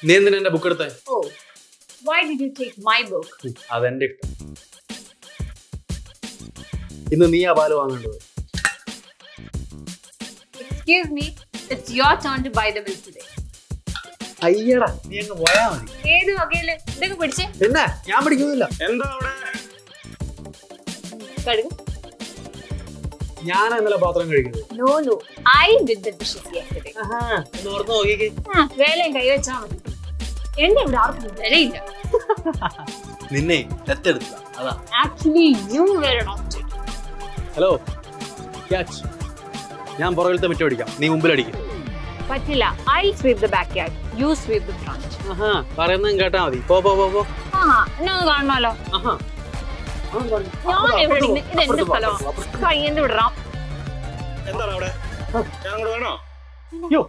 നീ എന്തിനാ എന്റെ ബുക്ക് എടുത്തേ? Oh, why did you take my book? അതെന്റെ ഇഷ്ടം. ഇന്ന് നീ ആ പാല് വാങ്ങേണ്ടത്. Excuse me, it's your turn to buy the bill today. അയ്യടാ, നീ അങ്ങ് പോയാ മതി. ഏത് വകയില് ഇതൊക്കെ പിടിച്ചേ? പിന്നെ ഞാൻ പിടിക്കുന്നില്ല. എന്താ അവിടെ? കഴുകു. ഞാനാ ഇന്നലെ പാത്രം കഴിക്കുന്നത്. No, I did the dishes yesterday. ഒന്ന് ഓർത്ത് നോക്കിക്കേ. വേലയും കൈവച്ചാ മതി. എന്നെ ഇവിടെ ആർക്കും വിലയില്ല. നിന്നെ ദത്തെടുത്ത അതാ. Actually, you were adopted. Hello, catch. ഞാൻ പുറകിലത്തെ മിറ്റം അടിക്കാം, നീ മുമ്പിലടിക്കും. പറ്റില്ല. I sweep the backyard, you sweep the front. പറയുന്നതും കേട്ടാ മതി. പോ പോ പോ പോ. എന്നെ ഒന്ന് കാണണമല്ലോ. ഞാൻ എവിടെ ഇരിക്കുന്നു? ഇത് എന്റെ സ്ഥലമാണ്. കയ്യെന്ന് വിടറാം. എന്താണ് അവിടെ? ഞാൻ അങ്ങോട്ട് വേണോ? യോ